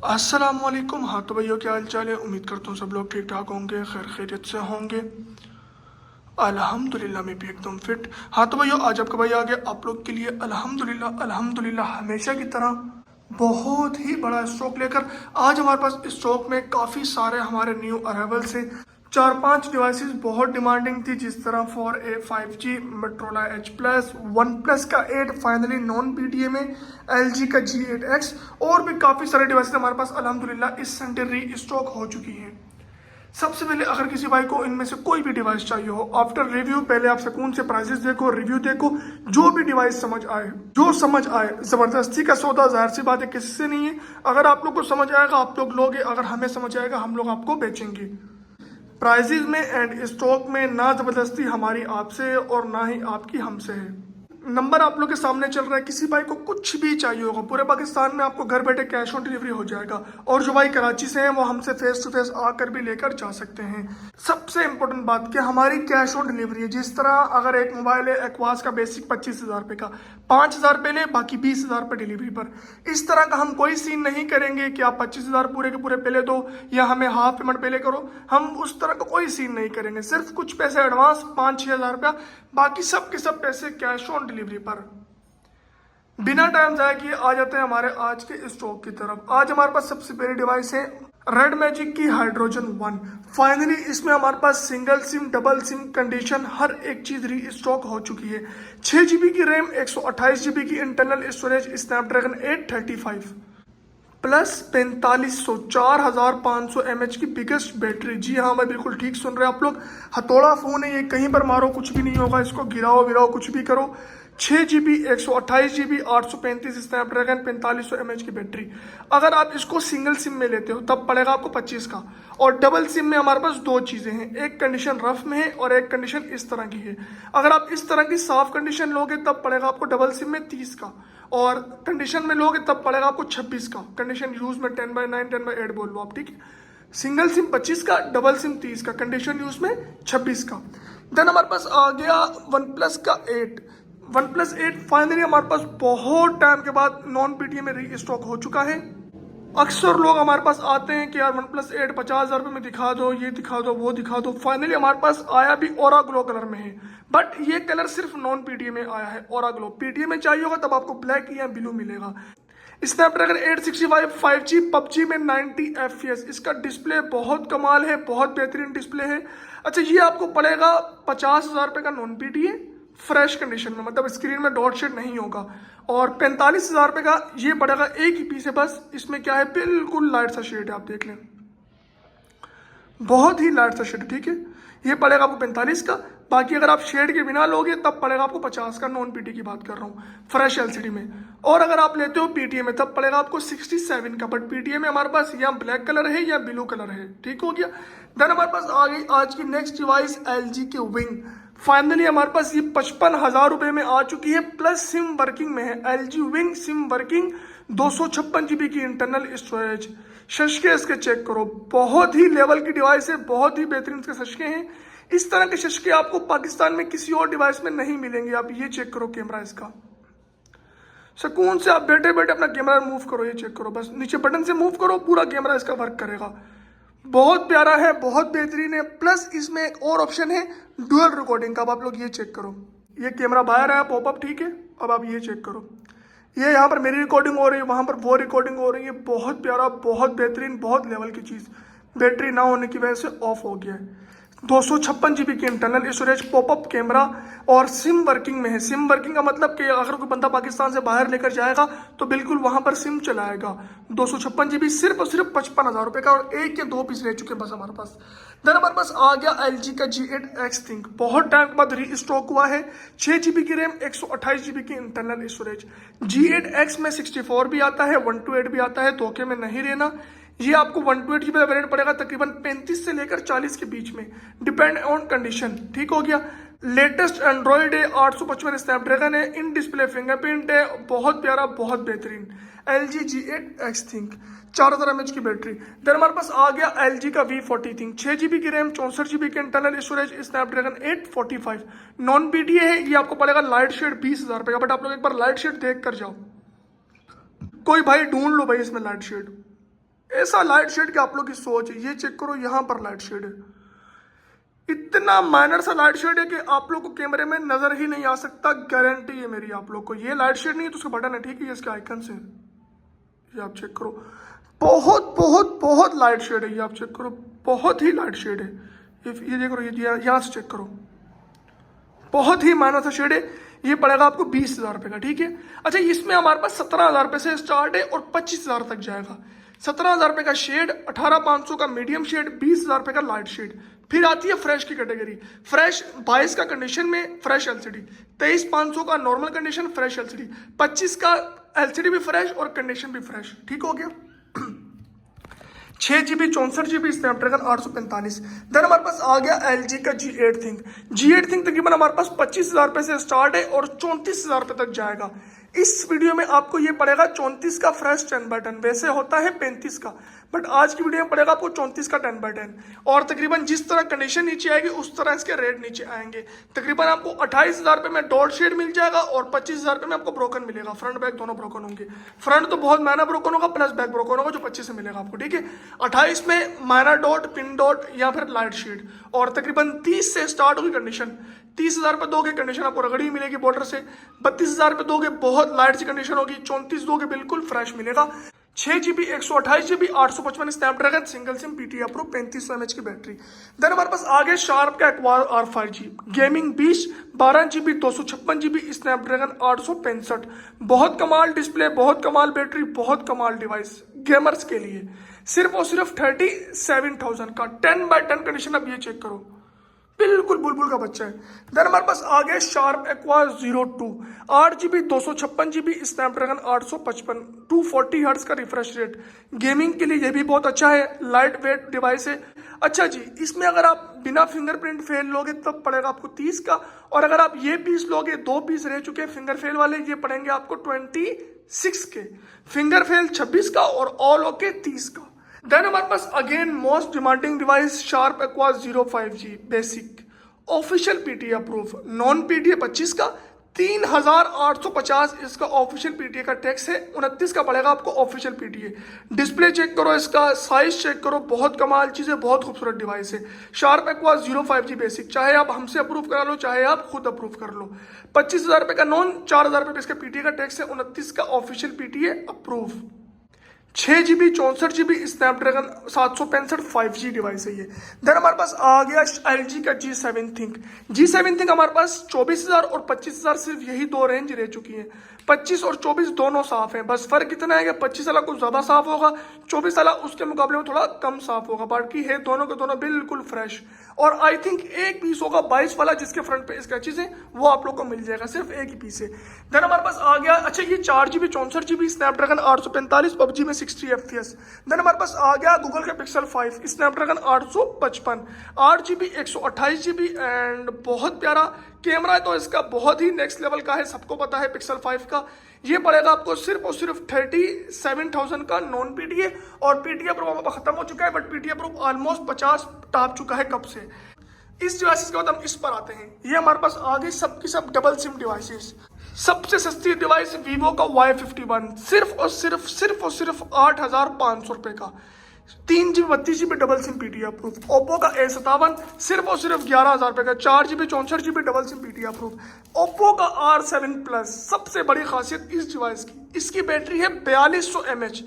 अस्सलामुअलैकुम। हाँ तो भैया क्या हाल चाल है। उम्मीद करता हूँ सब लोग ठीक ठाक होंगे, खैर खैरियत से होंगे। अल्हम्दुलिल्लाह मैं भी एकदम फिट। हाँ तो भैया आज आपका भाई आ गया आप लोग के लिए अल्हम्दुलिल्लाह अल्हम्दुलिल्लाह हमेशा की तरह बहुत ही बड़ा स्टॉक लेकर। आज हमारे पास स्टॉक में काफ़ी सारे हमारे न्यू अराइवल्स हैं। चार पांच डिवाइसेस बहुत डिमांडिंग थी, जिस तरह for a 5G Motorola H+, one plus का 8 फाइनली नॉन PDA में, LG का G8X और भी काफ़ी सारे डिवाइसेस हमारे पास अल्हम्दुलिल्लाह इस संडे री स्टॉक हो चुकी हैं। सबसे पहले अगर किसी भाई को इनमें से कोई भी डिवाइस चाहिए हो, आफ्टर रिव्यू पहले आप सुकून से प्राइसेस देखो, रिव्यू देखो, जो भी डिवाइस समझ आए, जो समझ आए। जबरदस्ती का सौदा जाहिर सी बात है किसी से नहीं है। अगर आप लोग को समझ आएगा आप लोग लोगे, अगर हमें समझ आएगा हम लोग आपको बेचेंगे। प्राइजेज में एंड स्टॉक में ना जबरदस्ती हमारी आपसे और ना ही आपकी हमसे है। नंबर आप लोग के सामने चल रहा है। किसी भाई को कुछ भी चाहिए होगा पूरे पाकिस्तान में आपको घर बैठे कैश ऑन डिलीवरी हो जाएगा। और जो भाई कराची से हैं वो हमसे फेस टू फेस आकर भी लेकर जा सकते हैं। सबसे इंपॉर्टेंट बात कि हमारी कैश ऑन डिलीवरी है। जिस तरह अगर एक मोबाइल है एक्वास का बेसिक 25,000 रुपये का, 5,000 रुपये ले, बाकी 20,000 रुपये डिलीवरी पर। इस तरह का हम कोई सीन नहीं करेंगे कि आप 25,000 पूरे के पूरे पहले दो या हमें हाफ पेमेंट पहले करो। हम उस तरह का कोई सीन नहीं करेंगे। सिर्फ कुछ पैसे एडवांस 5-6 हज़ार रुपया, बाकी सब के सब पैसे कैश ऑन डिलीवरी पर। बिना टाइम जाए किए आ जाते हैं हमारे आज के स्टॉक की तरफ। आज हमारे पास सबसे पहली डिवाइस है रेड मैजिक की हाइड्रोजन 1। फाइनली इसमें हमारे पास single SIM, double SIM condition हर एक चीज री स्टॉक हो चुकी है। 6 GB की रैम, 128 GB की internal storage, Snapdragon 835 plus 4500 4500 mAh की बिगेस्ट बैटरी। जी हाँ मैं बिल्कुल ठीक सुन रहे हैं आप लोग। हथौड़ा फोन है ये, कहीं पर मारो कुछ भी नहीं होगा, इसको गिराओ विराओ कुछ भी करो। 6 GB, 128 GB, 835 स्नैपड्रैगन, 4500 mAh की बैटरी। अगर आप इसको सिंगल सिम में लेते हो तब पड़ेगा आपको 25 का। और डबल सिम में हमारे पास दो चीज़ें हैं, एक कंडीशन रफ में है और एक कंडीशन इस तरह की है। अगर आप इस तरह की साफ कंडीशन लोगे तब पड़ेगा आपको डबल सिम में 30 का, और कंडीशन में लोगे तब पड़ेगा आपको 26 का। कंडीशन यूज में 10/9 10/8 बोल लो आप, ठीक है। सिंगल सिम 25 का, डबल सिम 30 का, कंडीशन यूज में 26 का। देन हमारे पास आ गया वन प्लस का 8। वन प्लस 8 फाइनली हमारे पास बहुत टाइम के बाद नॉन PDA में री स्टॉक हो चुका है। अक्सर लोग हमारे पास आते हैं कि यार वन प्लस 8 50,000 रुपये में दिखा दो, ये दिखा दो, वो दिखा दो। फाइनली हमारे पास आया भी ओरा ग्लो कलर में है, बट ये कलर सिर्फ नॉन PDA में आया है। ओरा ग्लो PDA में चाहिए होगा तब आपको ब्लैक या ब्लू मिलेगा। स्नैपड्रैगन 865 5G पबजी में 90 FPS। इसका डिस्प्ले बहुत कमाल है, बहुत बेहतरीन डिस्प्ले है। अच्छा ये आपको पड़ेगा 50,000 रुपये का नॉन PDA फ्रेश कंडीशन में, मतलब स्क्रीन में डॉट शेड नहीं होगा। और 45,000 रुपये का ये पड़ेगा, एक ही पीस है बस। इसमें क्या है, बिल्कुल लाइट सा शेड है, आप देख लें, बहुत ही लाइट सा शेड, ठीक है। ये पड़ेगा आपको 45 का। बाकी अगर आप शेड के बिना लोगे तब पड़ेगा आपको 50 का, नॉन PDA की बात कर रहा हूँ, फ्रेश LCD में। और अगर आप लेते हो PDA में तब पड़ेगा आपको 67 का, बट PDA में हमारे पास या ब्लैक कलर है या ब्लू कलर है, ठीक हो गया। देन हमारे पास आ गई आज की नेक्स्ट डिवाइस LG की विंग। फाइनली हमारे पास ये 55,000 रुपये में आ चुकी है, प्लस सिम वर्किंग में है। LG wing SIM working, 256 GB की इंटरनल स्टोरेज। शशके इसके चेक करो, बहुत ही लेवल की डिवाइस है, बहुत ही बेहतरीन इसके शशके हैं। इस तरह के शशके आपको पाकिस्तान में किसी और डिवाइस में नहीं मिलेंगे। आप ये चेक करो कैमरा इसका, सुकून से आप बैठे बैठे अपना कैमरा मूव करो, ये चेक करो, बस नीचे बटन से मूव करो, पूरा कैमरा इसका वर्क करेगा। बहुत प्यारा है, बहुत बेहतरीन है। प्लस इसमें एक और ऑप्शन है डुअल रिकॉर्डिंग का। अब आप लोग ये चेक करो, ये कैमरा बाहर आया पॉपअप, ठीक है। अब आप ये चेक करो, ये यहाँ पर मेरी रिकॉर्डिंग हो रही है, वहाँ पर वो रिकॉर्डिंग हो रही है। बहुत प्यारा, बहुत बेहतरीन, बहुत लेवल की चीज़। बैटरी ना होने की वजह से ऑफ हो गया है। 256 GB की इंटरनल स्टोरेज, पॉपअप कैमरा और सिम वर्किंग में है। सिम वर्किंग का मतलब कि अगर कोई बंदा पाकिस्तान से बाहर लेकर जाएगा तो बिल्कुल वहां पर सिम चलाएगा। 256 GB, सिर्फ और सिर्फ 55,000 रुपये का, और एक या दो पीस रह चुके बस हमारे पास। देन हमारे पास आ गया LG का G8X थिंक। बहुत टाइम के बाद री स्टॉक हुआ है। 6 GB की रैम, 128 GB की इंटरनल स्टोरेज। G8X में 64 भी आता है, 128 भी आता है, धोखे में नहीं रहना। ये आपको 128 GB का वेरिएंट पड़ेगा तकरीबन 35 से लेकर 40 के बीच में, डिपेंड ऑन कंडीशन, ठीक हो गया। लेटेस्ट एंड्रॉइड है, 855 स्नैपड्रैगन है, इन डिस्प्ले फिंगरप्रिंट है, बहुत प्यारा, बहुत बेहतरीन। LG G8X थिंक, 4000 mAh की बैटरी। देन हमारे पास आ गया LG का V40 थिंक, 6 GB की रैम, 64 GB की internal storage, Snapdragon 845, non PDA है। ये आपको पड़ेगा लाइट शेड 20,000 रुपये का, बट आप लोग एक बार लाइट शेड देख कर जाओ, कोई भाई ढूंढ लो भाई इसमें लाइट शेड। ऐसा लाइट शेड की आप लोग की सोच है, ये चेक करो, यहाँ पर लाइट शेड है, इतना माइनर सा लाइट शेड है कि आप लोग को कैमरे में नजर ही नहीं आ सकता, गारंटी है मेरी आप लोग को। ये लाइट शेड नहीं है तो उसका बटन है, ठीक है, ये इसके आइकन से, ये आप चेक करो, बहुत बहुत बहुत लाइट शेड है, ये आप चेक करो, बहुत ही लाइट शेड है। ये देखो, ये यहाँ से चेक करो, बहुत ही माइनर सा शेड है। ये पड़ेगा आपको 20,000 रुपये का, ठीक है। अच्छा, इसमें हमारे पास 17,000 रुपये से स्टार्ट है और 25,000 तक जाएगा। 17,000 रुपये का शेड, 18,500 का मीडियम शेड, 20,000 रुपये का लाइट शेड। फिर आती है फ्रेश की कैटेगरी। फ्रेश 22 का कंडीशन में फ्रेश एलसीडी, 23,500 का नॉर्मल कंडीशन फ्रेश एलसीडी, 25 का एलसीडी भी फ्रेश और कंडीशन भी फ्रेश, ठीक हो गया। 6GB 64GB Snapdragon 845। देन हमारे पास आ गया LG का G8 थिंक। G8 थिंक तकरीबन हमारे पास 25,000 रुपये से स्टार्ट है और 34,000 रुपये तक जाएगा। इस वीडियो में आपको ये पड़ेगा 34 का फ्रेश 10/10, वैसे होता है 35 का, बट आज की वीडियो में पड़ेगा आपको 34 का 10/10। और तकरीबन जिस तरह कंडीशन नीचे आएगी उस तरह इसके रेट नीचे आएंगे। तकरीबन आपको 28,000 रुपये में डॉट शेड मिल जाएगा और 25,000 रुपये में आपको ब्रोकन मिलेगा। फ्रंट बैक दोनों ब्रोकन होंगे, फ्रंट तो बहुत महंगा ब्रोकन होगा, प्लस बैक ब्रोकन होगा जो 25 से मिलेगा आपको, ठीक है। 28 में माइनर डॉट, पिन डॉट या फिर लाइट शेड। और तकरीबन 30 से स्टार्ट होगी कंडीशन। 30,000 रुपये दोगे कंडीशन आपको रगड़ी मिलेगी बॉर्डर से, 32,000 रुपये दोगे बहुत लाइट सी कंडीशन होगी, 34 दोगे बिल्कुल फ्रेश मिलेगा। 6GB 128GB 855 Snapdragon single SIM PTI pro 3500 mAh की बैटरी। देन हमारे पास आगे शार्प का acquire R5G gaming 20 12GB 256GB Snapdragon 865। बहुत कमाल डिस्प्ले, बहुत कमाल बैटरी, बहुत कमाल डिवाइस गेमर्स के लिए। सिर्फ और सिर्फ 37,000 का 10/10 कंडीशन। अब ये चेक करो, बिल्कुल बुलबुल का बच्चा है। देन हमारे पास आ गया sharp aqua 02 8GB 256GB Snapdragon 855 240 hertz का रिफ्रेश रेट। गेमिंग के लिए ये भी बहुत अच्छा है, लाइट वेट डिवाइस है। अच्छा जी, इसमें अगर आप बिना फिंगरप्रिंट फेल लोगे तब पड़ेगा आपको 30 का, और अगर आप ये पीस लोगे, 2 पीस रह चुके हैं फिंगर फेल वाले, ये पड़ेंगे आपको 26 के। फिंगर फेल 26 का और ऑल ओके 30 का। देन हमारे पास again most demanding device Sharp Aqua 05G basic official PTI approve, non PTI 25 का, 3,850 इसका ऑफिशियल PTI का टैक्स है, 29 का पड़ेगा आपको ऑफिशियल PTI। डिस्प्ले चेक करो, इसका साइज चेक करो, बहुत कमाल चीज है, बहुत खूबसूरत डिवाइस है। शार्प एक्वा 05G बेसिक, चाहे आप हमसे अप्रूव करा लो चाहे आप खुद अप्रूव कर लो। 25,000 रुपये का नॉन, 4,000 रुपये इसका PTI का टैक्स है, 29 का official PTI approve. 6GB 64GB Snapdragon 765 5G device है ये। देन हमारे पास आ गया LG का G7 थिंक। G7 थिंक हमारे पास 24,000 और 25,000 सिर्फ यही दो रेंज रह चुकी है। 25 और 24 दोनों साफ हैं, बस फर्क इतना है कि 25 वाला कुछ ज्यादा साफ होगा, 24 वाला उसके मुकाबले में थोड़ा कम साफ होगा, बाकी है दोनों के दोनों बिल्कुल फ्रेश। और आई थिंक एक पीस होगा 22 वाला जिसके फ्रंट पे स्क्रैचेस हैं, वो आप लोग को मिल जाएगा, सिर्फ एक ही पीस है। देन हमारे पास आ गया, अच्छा ये 4GB 64GB स्नैपड्रैगन 845 PUBG में 60 FPS। देन हमारे पास आ गया गूगल का pixel 5 Snapdragon 855 8GB 128GB and बहुत प्यारा कैमरा है, तो इसका बहुत ही नेक्स्ट लेवल का है, सबको पता है पिक्सल 5 का। ये पड़ेगा आपको सिर्फ और सिर्फ 37,000 का नॉन PTI, और PTI अप्रूव खत्म हो चुका है, but PTI approve almost 50 top चुका है कब से। इस डिवाइसेस के बाद हम इस पर आते हैं। ये हमारे पास आ गई सबकी सब डबल सिम डिवाइसेस। सबसे सस्ती डिवाइस वीवो का Y51, सिर्फ और सिर्फ 8,500 रुपए का, 3GB 32GB double SIM PTI approve. Oppo का A57 सिर्फ और सिर्फ 11,000 रुपए का, 4GB 64GB double SIM PTI approve. Oppo का R7 प्लस, सबसे बड़ी खासियत इस डिवाइस की, इसकी बैटरी है 4200 mAh,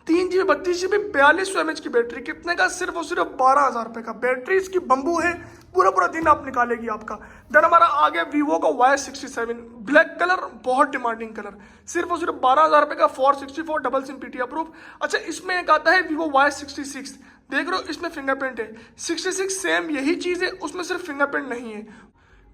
3GB 32GB 4200 mAh की बैटरी। कितने का? सिर्फ और सिर्फ 12,000 रुपए का। बैटरी इसकी बम्बू है, पूरा पूरा दिन आप निकालेगी आपका। देन हमारा आ गया वीवो का Y67 ब्लैक कलर, बहुत डिमांडिंग कलर, सिर्फ और सिर्फ 12,000 रुपए का, 464 डबल सिम PTI अप्रूव। अच्छा, इसमें एक आता है वीवो Y66, देख रहे हो इसमें फिंगरप्रिंट है। 66 सेम यही चीज है, उसमें सिर्फ फिंगरप्रिंट नहीं है।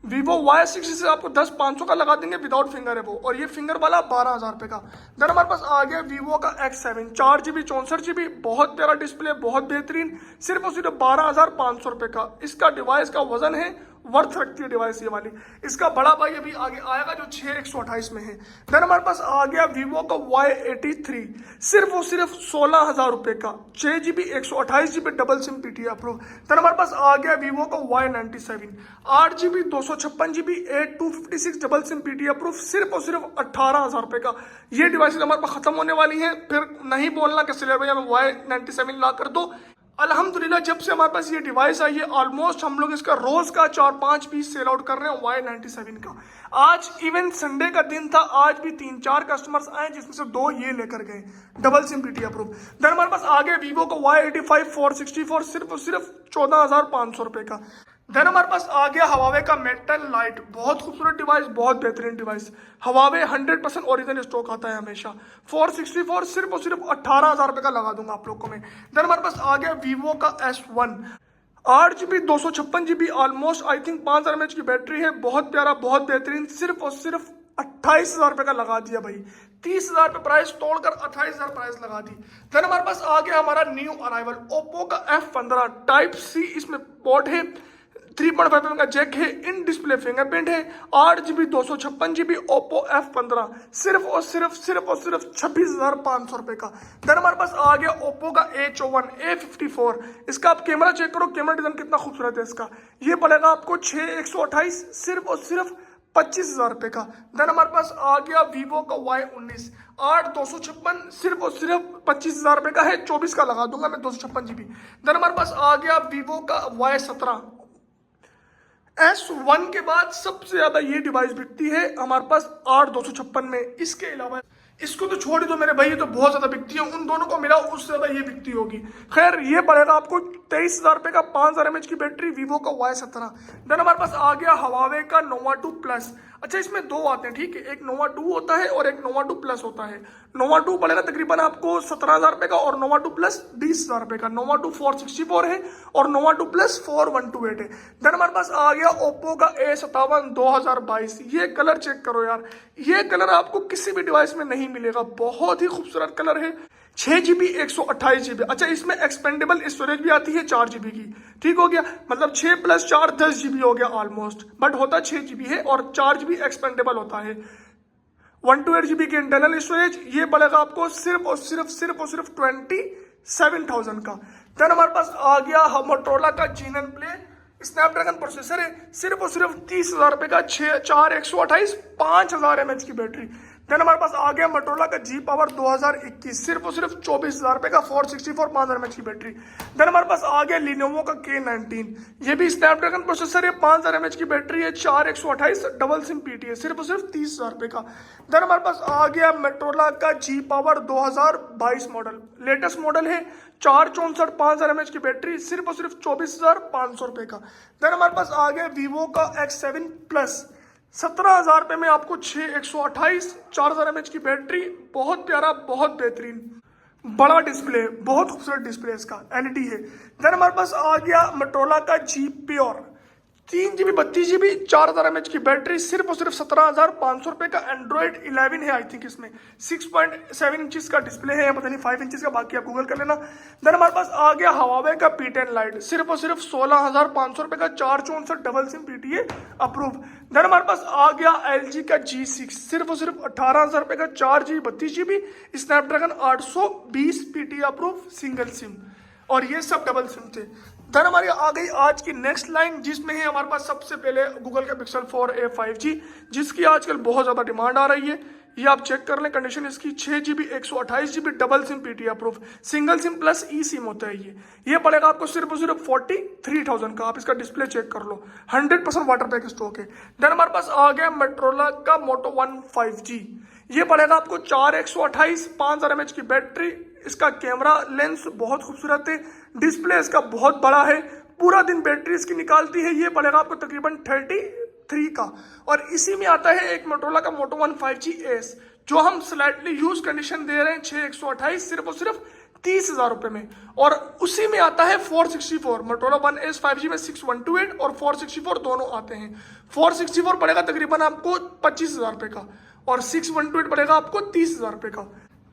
वीवो Y66 से आपको 10,500 का लगा देंगे, विदाउट फिंगर है वो, और ये फिंगर वाला 12,000 रुपए का। देन हमारे पास आ गया वीवो का X7 4GB 64GB, बहुत प्यारा डिस्प्ले, बहुत बेहतरीन, सिर्फ और सिर्फ 12,500 रुपए का। इसका डिवाइस का वजन है वर्थ रखती है डिवाइस ये वाली। इसका बड़ा भाई अभी आगे आएगा जो 6128 में है। देन हमारे पास आ गया वीवो का Y83, सिर्फ और सिर्फ 16,000 रुपए का, 6GB 128GB double SIM PTI approve. Then हमारे पास आ गया वीवो का Y97, 8GB 256GB 8256 double SIM PTI approve, सिर्फ और सिर्फ 18,000 रुपए का। ये डिवाइस हमारे पास खत्म होने वाली है, फिर नहीं बोलना कि सिले भैया हमें Y97 ला कर दो। अल्हम्दुलिल्लाह जब से हमारे पास ये डिवाइस आई है ऑलमोस्ट हम लोग इसका रोज का 4-5 पीस सेल आउट कर रहे हैं Y97 का। आज इवन संडे का दिन था, आज भी 3-4 कस्टमर्स आए जिसमें से 2 ये लेकर गए double SIM PTI approve. Then हमारे पास आ गया वीवो का Y85 464, सिर्फ और सिर्फ 14,500 रुपए का। देन हमारे पास आ गया हवावे का मेटल लाइट, बहुत खूबसूरत डिवाइस, बहुत बेहतरीन डिवाइस। हवावे 100% ओरिजिनल स्टॉक आता है हमेशा। 464 सिर्फ और सिर्फ 18,000 रुपए का लगा दूंगा आप लोग को मैं। देन हमारे पास आ गया वीवो का S1, 8GB 256GB, almost I think 5000 mAh की बैटरी है, बहुत प्यारा, बहुत बेहतरीन, सिर्फ और सिर्फ 28,000 रुपए का लगा दिया भाई। 30,000 पे प्राइस तोड़कर 28,000 प्राइस लगा दी। देन हमारे पास आ गया हमारा न्यू अराइवल ओप्पो का F15, Type-C इसमें पोर्ट है, 3.5mm का जैक है, इन डिस्प्ले फिंगरप्रिंट है, 8GB 256GB ओप्पो F15, सिर्फ और सिर्फ 26,500 रुपए का। देन हमारे पास आ गया ओप्पो का A51 A54, इसका आप कैमरा चेक करो, कैमरा डिजाइन कितना खूबसूरत है इसका। ये पड़ेगा आपको 6128, सिर्फ और सिर्फ 25,000 रुपए का। देन हमारे पास आ गया वीवो का Y19, 8/256, सिर्फ और सिर्फ 25,000 रुपए का है, 24 का लगा दूंगा मैं 256GB। देन हमारे पास आ गया वीवो का Y17, S1 के बाद सबसे ज्यादा ये डिवाइस बिकती है हमारे पास 8/256 में। इसके अलावा इसको तो छोड़ दो मेरे भाई, ये तो बहुत ज्यादा बिकती है, उन दोनों को मिला उससे ज्यादा ये बिकती होगी। खैर ये पड़ेगा आपको 23,000 रुपए का, 5000 mAh की बैटरी, वीवो का Y17। देन हमारे पास आ गया हवावे का नोवा 2 प्लस। अच्छा इसमें 2 आते हैं, ठीक है, एक नोवा 2 होता है और एक नोवा 2 प्लस होता है। नोवा 2 पड़ेगा तकरीबन आपको 17,000 रुपए का और नोवा 2 प्लस 20,000 रुपए का। नोवा 2 464 है और नोवा 2 प्लस 4128 है। देन हमारे पास आ गया ओप्पो का A57 2022, ये कलर चेक करो यार, ये कलर आपको किसी भी डिवाइस में नहीं मिलेगा, बहुत ही खूबसूरत कलर है, 6GB 128GB। अच्छा इसमें एक्सपेंडेबल स्टोरेज भी आती है 4GB की, ठीक हो गया, मतलब 6 + 4 10GB हो गया ऑलमोस्ट, बट होता 6GB है और 4GB एक्सपेंडेबल होता है। 128GB की इंटरनल स्टोरेज, ये पड़ेगा आपको सिर्फ और सिर्फ 27,000 का। देन हमारे पास आ गया मोटोरोला का G9 Play, स्नैपड्रैगन प्रोसेसर है, सिर्फ और सिर्फ 30,000 रुपए का, 4/128, 5000 mAh की बैटरी। देन हमारे पास आ गया मोटोरोला का G Power 2021, सिर्फ और सिर्फ 24,000 रुपए का, 464, 5000 mAh की बैटरी। देन हमारे पास आ गया लिनोवो का K19, ये भी स्नैपड्रैगन प्रोसेसर है, 5000 mAh की बैटरी है, 4/128 डबल सिम PTI, सिर्फ और सिर्फ 30,000 रुपए का। देन हमारे पास आ गया मोटोरोला का G Power 2022 model, latest model है, 464, 5000 mAh की बैटरी, सिर्फ और सिर्फ 24,500 रुपए का। देन हमारे पास आ गया वीवो का X7 प्लस, 17,000 रुपए में आपको 6/128, 4000 mAh की बैटरी, बहुत प्यारा, बहुत बेहतरीन, बड़ा डिस्प्ले, बहुत खूबसूरत डिस्प्ले इसका, LED है। देन हमारे पास आ गया मोटोरोला का G Pure, 3GB 32GB, 4000 mAh की बैटरी, सिर्फ और सिर्फ 17,500 रुपए का। एंड्रॉइड 11 है आई थिंक, इसमें 6.7 इंचेस का डिस्प्ले है, पता नहीं 5 इंचेस का, बाकी आप गूगल कर लेना। देन हमारे पास आ गया हवावे का P10 लाइट, सिर्फ और सिर्फ 16,500 रुपए का, 464 double SIM PTI approve. Then हमारे पास आ गया LG का G6, सिर्फ और सिर्फ 18,000 रुपए का, 4GB 32GB, Snapdragon 820 PTI approve, single SIM, और ये सब डबल सिम थे। देन हमारी आ गई आज की नेक्स्ट लाइन, जिसमें है हमारे पास सबसे पहले गूगल का Pixel 4a 5G, जिसकी आजकल बहुत ज़्यादा डिमांड आ रही है। ये आप चेक कर लें, कंडीशन इसकी 6GB 128GB double SIM PTI approve, single SIM plus e SIM होता है ये पड़ेगा आपको सिर्फ और सिर्फ 43,000 का। आप इसका डिस्प्ले चेक कर लो, 100% वाटर पैक स्टॉक है। देन हमारे पास आ गया मोटोरोला का Moto One 5G, ये पड़ेगा आपको 4/128, 5000 mAh की बैटरी, इसका कैमरा लेंस बहुत खूबसूरत है, डिस्प्ले इसका बहुत बड़ा है, पूरा दिन बैटरी इसकी निकालती है। ये पड़ेगा आपको तकरीबन 33 का। और इसी में आता है एक मोटोरोला का Moto One 5G S, जो हम स्लाइटली यूज कंडीशन दे रहे हैं 6/128, सिर्फ और सिर्फ 30,000 रुपए में। और उसी में आता है 464, मोटोरोला One S 5G में 6128 और 464 दोनों आते हैं। 464 पड़ेगा तकरीबन आपको 25,000 रुपए का और 6128 पड़ेगा आपको 30,000 रुपए का।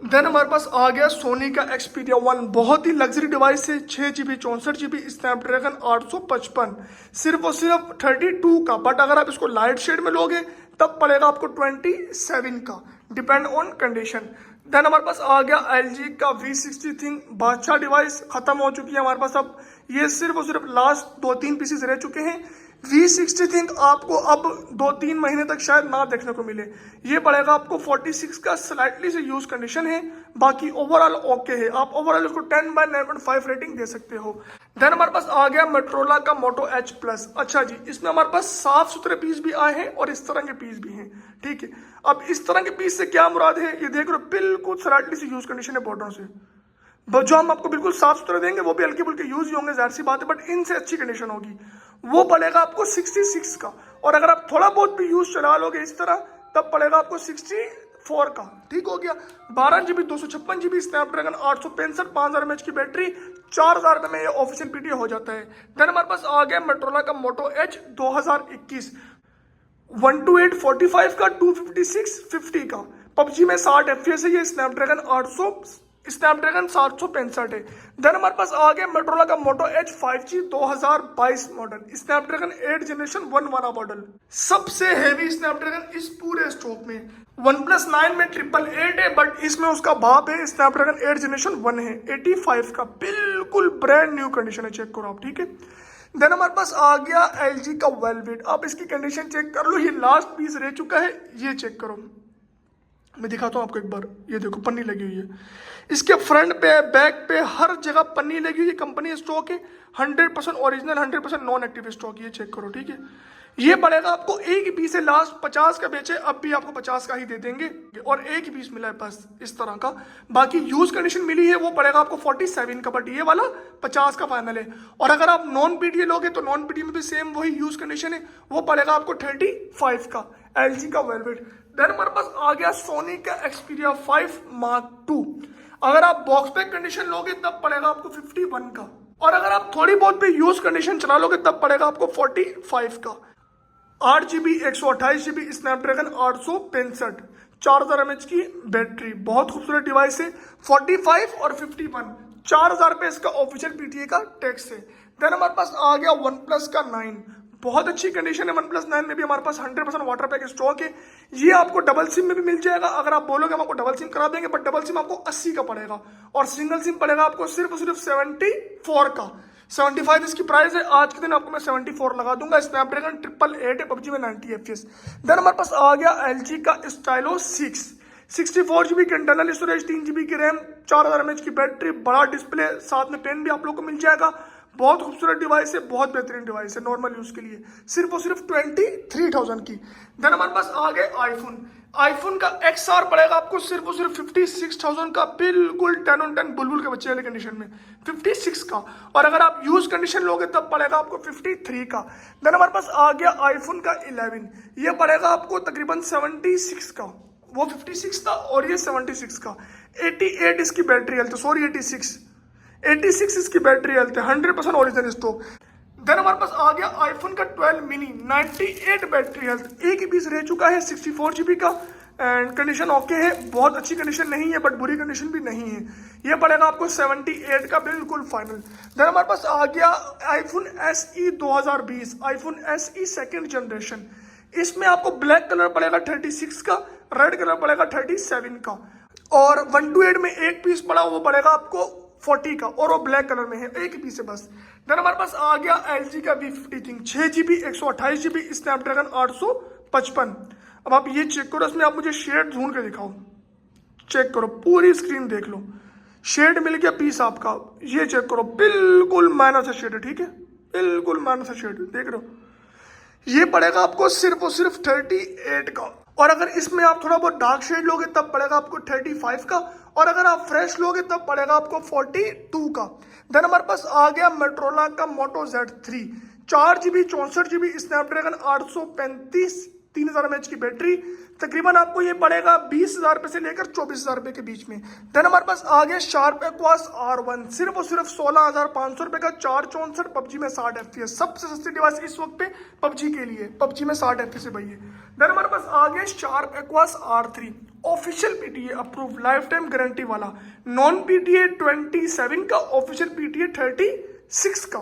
देन हमारे पास आ गया सोनी का Xperia 1, बहुत ही लग्जरी डिवाइस है। 6 GB 64 GB स्नैपड्रैगन 855, सिर्फ और सिर्फ 32 का। बट अगर आप इसको लाइट शेड में लोगे तब पड़ेगा आपको 27 का, डिपेंड ऑन कंडीशन। देन हमारे पास आ गया LG का V60 थिंग, बादशाह डिवाइस खत्म हो चुकी है हमारे पास अब। ये सिर्फ और सिर्फ लास्ट 2-3 पीसेस रह चुके हैं। V60 थिंक आपको अब 2-3 महीने तक शायद ना देखने को मिले। ये पड़ेगा आपको 46 का, स्लाइटली से यूज कंडीशन है, बाकी ओवरऑल ओके है। आप ओवरऑल इसको 10/9.5 रेटिंग दे सकते हो। देन हमारे पास आ गया मोटोरोला का मोटो H प्लस। अच्छा जी, इसमें हमारे पास साफ सुथरे पीस भी आए हैं और इस तरह के पीस भी हैं, ठीक है। अब इस तरह के पीस से क्या मुराद है, ये देख रहे हो बिल्कुल स्लाइटली से यूज कंडीशन है बॉर्डर से। जो हम आपको बिल्कुल साफ सुथरे देंगे वो भी हल्के फुल्के यूज ही होंगे, जाहिर सी बात है, बट इनसे अच्छी कंडीशन होगी। वो पड़ेगा आपको 66 का, और अगर आप थोड़ा बहुत भी यूज चला लोगे इस तरह तब पड़ेगा आपको 64 का, ठीक हो गया। 12 GB 256 GB स्नैपड्रैगन 865, 5000 mAh की बैटरी, 4000 रुपए में ये ऑफिशियल पीटीए हो जाता है। देन हमारे पास आ गया मोटोरोला का मोटो H 2021, 128/45 का, 256/50 का। पबजी में 60 FPS है, ये स्नैपड्रैगन 765 है। देन हमारे पास आ गया मोटोरोला का मोटो H 5G 2022 model, Snapdragon 8 generation 1 वाला मॉडल, सबसे हैवी स्नैपड्रैगन इस पूरे स्टॉक में। OnePlus 9 में 888 है, बट इसमें उसका बाप है, स्नैपड्रैगन 8 जनरेशन 1 है, 85 का, बिल्कुल ब्रांड न्यू कंडीशन है, चेक करो आप, ठीक है। देन हमारे पास आ गया LG का वेलवेट। आप इसकी कंडीशन चेक कर लो, ये लास्ट पीस रह चुका है, ये चेक करो, मैं दिखाता हूँ आपको एक बार। ये देखो पन्नी लगी हुई है, इसके फ्रंट पे बैक पे हर जगह पन्नी लगी हुई है। कंपनी स्टॉक है, 100% ओरिजिनल, 100% नॉन एक्टिव स्टॉक, ये चेक करो, ठीक है। ये पड़ेगा आपको एक ही पीस है, लास्ट 50 का बेचे, अब भी आपको 50 का ही दे देंगे, और एक ही पीस मिला है बस इस तरह का। बाकी यूज कंडीशन मिली है वो पड़ेगा आपको 47 का, बट ये वाला 50 का फाइनल है। और अगर आप नॉन पीटीए लोगे तो नॉन पीटीए में भी सेम वही यूज कंडीशन है, वो पड़ेगा आपको 35 का, LG का वेलवेट। देन हमारे पास आ गया सोनी का Xperia 5 Mark II। अगर आप बॉक्स पैक कंडीशन लोगे तब पड़ेगा आपको 51 का, और अगर आप थोड़ी बहुत भी यूज कंडीशन चला लोगे तब पड़ेगा आपको 45 का। 8 GB 128 GB स्नैपड्रैगन 865, 4000 mAh की बैटरी, बहुत खूबसूरत डिवाइस है। 45 और 51, 4000 रुपये इसका ऑफिशियल पीटीए का टैक्स है। देन हमारे पास आ गया OnePlus का 9, बहुत अच्छी कंडीशन है। OnePlus 9 में भी हमारे पास 100% वाटर पैक स्टॉक है। ये आपको डबल सिम में भी मिल जाएगा, अगर आप बोलोगे हम आपको डबल सिम करा देंगे, बट डबल सिम आपको 80 का पड़ेगा, और सिंगल सिम पड़ेगा आपको सिर्फ और सिर्फ 74 का। 75 इसकी प्राइस है, आज के दिन आपको मैं 74 लगा दूंगा। स्नैपड्रैगन 888 है, पबजी में 90 FPS। देन हमारे पास आ गया LG का स्टाइलो 6, 64 GB की इंटरनल स्टोरेज, 3 GB की रैम, 4000 mAh की बैटरी, बड़ा डिस्प्ले, साथ में पेन भी आप लोग को मिल जाएगा। बहुत खूबसूरत डिवाइस है, बहुत बेहतरीन डिवाइस है नॉर्मल यूज के लिए, सिर्फ और सिर्फ 23,000 की। देन हमारे पास आ गए आईफोन का XR पड़ेगा आपको सिर्फ और सिर्फ 56,000 का, बिल्कुल 10 on 10 बुलबुल के बच्चे वाले कंडीशन में, 56 का। और अगर आप यूज कंडीशन लोगे तब पड़ेगा आपको 53 का। देन हमारे पास आ गया आईफोन का 11, ये पड़ेगा आपको तकरीबन 76 का, वो 56 था और ये 76 का। 88 इसकी बैटरी हेल्थ, सॉरी 86 इसकी बैटरी हेल्थ है, 100% ओरिजिनल स्टॉक। देन हमारे पास आ गया आईफोन का 12 मिनी, 98 बैटरी हेल्थ, एक ही पीस रह चुका है, 64 GB का, एंड कंडीशन ओके है, बहुत अच्छी कंडीशन नहीं है बट बुरी कंडीशन भी नहीं है। ये पड़ेगा आपको 78 का, बिल्कुल फाइनल। देन हमारे पास आ गया iPhone SE 2020, iPhone SE second generation. इसमें आपको ब्लैक कलर पड़ेगा 36 का, रेड कलर पड़ेगा 37 का, और 128 में एक पीस पड़ा वो पड़ेगा आपको 40 का, और वो ब्लैक कलर में है, एक ही पीस है बस। देन हमारे पास आ गया LG का V50 thing, 6 GB 128 GB Snapdragon 855। अब आप ये चेक करो, इसमें आप मुझे शेड ढूंढ के दिखाओ, चेक करो, पूरी स्क्रीन देख लो, शेड मिल गया पीस आपका, ये चेक करो, बिल्कुल माइनर सा शेड है, ठीक है, बिल्कुल माइनर सा शेड, देख रहे हो। ये पड़ेगा आपको सिर्फ और सिर्फ 38 का, और अगर इसमें आप थोड़ा बहुत डार्क शेड लोगे तब पड़ेगा आपको 35 का, और अगर आप फ्रेश लोगे तब पड़ेगा आपको 42 का। देन हमारे पास आ गया मोटोरोला का मोटो Z3, 4 GB 64 GB Snapdragon 835, 3000 mAh की बैटरी, तकरीबन आपको ये पड़ेगा 20,000 रुपये से लेकर 24,000 रुपये के बीच में। देन हमारे पास आ गया शार्प एक्वास R1, सिर्फ और सिर्फ 16,500 रुपये का, 464, पबजी में 60 FPS, सबसे सस्ती डिवाइस इस वक्त पे पबजी के लिए, पबजी में 60 FPS है भैया। देन हमारे पास आ गया sharp aqueous R3, official PTA approve life time guarantee वाला, नॉन पीटीए 27 का, ऑफिशियल पीटीए 36 का,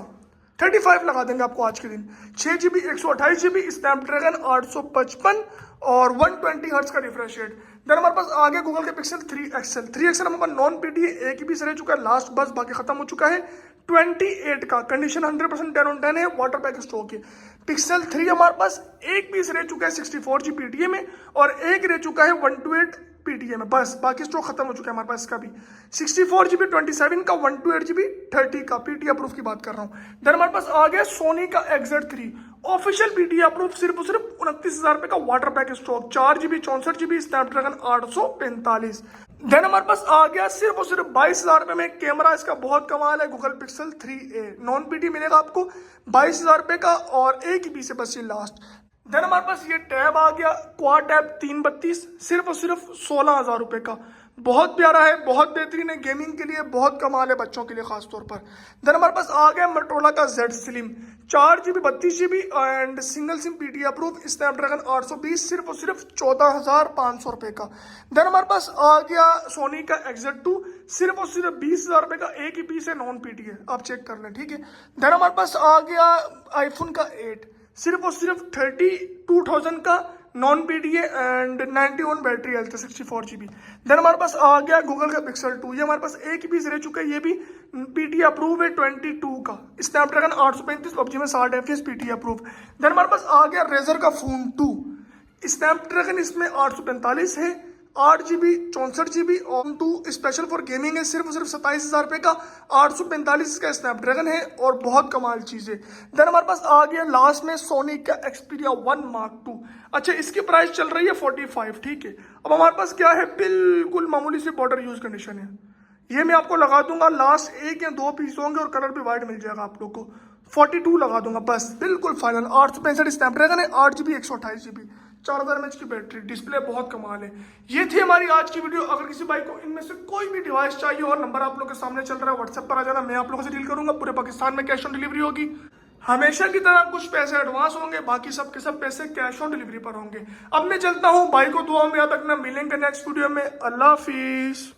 35 लगा देंगे आपको आज के दिन। 6 GB 128 GB स्नैपड्रैगन 855 और 120 हर्ट्ज का रिफ्रेश रेट। देन हमारे पास आगे गूगल के पिक्सल 3 XL हमारे पास नॉन पीटीए एक भी से रह चुका है, लास्ट बस बाकी खत्म हो चुका है। 28 का कंडीशन 100% 10 on 10 है, वाटर पैक स्टॉक है। पिक्सल 3 हमारे पास एक पीस रह चुका है 64 GB पीटीए में और एक रह चुका है 128 पीटीए में, बस बाकी स्टॉक खत्म हो चुका है हमारे पास इसका भी। 64 GB 27 का, 128 GB 30 का पीटीए अप्रूव की बात कर रहा हूँ। देन हमारे पास आ गया सोनी का XZ3 ऑफिशियल पीटीए अप्रूव, सिर्फ और सिर्फ 29,000 रुपए का water pack stock, 4 GB 64 GB Snapdragon 845। Then हमारे पास आ गया सिर्फ और सिर्फ 22,000 रुपए में कैमरा, इसका बहुत कमाल है, Google pixel 3a non PT मिलेगा आपको 22,000 रुपए का और एक ही पीस है बस ये लास्ट। देन हमारे पास ये टैब आ गया क्वाड टैब 332, सिर्फ और सिर्फ 16,000 रुपए का, बहुत प्यारा है, बहुत बेहतरीन है, गेमिंग के लिए बहुत कमाल है, बच्चों के लिए खास तौर पर। देन हमारे पास आ गया मोटोरोला का Z Slim 4 GB 32 GB and single SIM PTA approve, Snapdragon 820, सिर्फ और सिर्फ 14,500 रुपए का। देन हमारे पास आ गया सोनी का XZ2 सिर्फ और सिर्फ 20,000 रुपए का, एक ही पीस है नॉन पीटीए, आप चेक कर लें, ठीक है। देन हमारे पास आ गया आईफोन का 8 सिर्फ और सिर्फ 32,000 का, non PTA and 91 battery health 64 GB। Then हमारे पास आ गया गूगल का पिक्सल 2, ये हमारे पास एक ही पीस रह चुका है, ये भी पीटीए अप्रूव है 22 का, स्नैपड्रैगन 835 पबजी में 60 FPS पीटीए अप्रूव। देन हमारे पास आ गया रेजर का फोन 2, स्नैपड्रैगन इसमें 845 है, 8 GB 64 GB और 2 स्पेशल फॉर गेमिंग है, सिर्फ और सिर्फ 27,000 रुपए का, 845 का स्नैपड्रैगन है और बहुत कमाल चीज है। देन हमारे पास आ गया लास्ट में सोनी का Xperia 1 Mark II, अच्छा इसकी प्राइस चल रही है 45, ठीक है। अब हमारे पास क्या है, बिल्कुल मामूली से बॉर्डर यूज कंडीशन है, ये मैं आपको लगा दूंगा, लास्ट 1 या 2 पीस होंगे और कलर भी वाइट मिल जाएगा आप लोग को, 42 लगा दूंगा बस, बिल्कुल फाइनल। 865 स्नैपड्रैगन है, 8 GB 128 GB, 4000 mAh की बैटरी, डिस्प्ले बहुत कमाल है। ये थी हमारी आज की वीडियो। अगर किसी भाई को इनमें से कोई भी डिवाइस चाहिए और नंबर आप लोग के सामने चल रहा है, व्हाट्सएप पर आ जाना, मैं आप लोगों से डील करूंगा। पूरे पाकिस्तान में कैश ऑन डिलीवरी होगी, हमेशा की तरह कुछ पैसे एडवांस होंगे, बाकी सब के सब पैसे कैश ऑन डिलीवरी पर होंगे। अब मैं चलता हूँ, भाई को दुआ में याद रखना, मिलेंगे नेक्स्ट वीडियो में, अल्लाह हाफिज।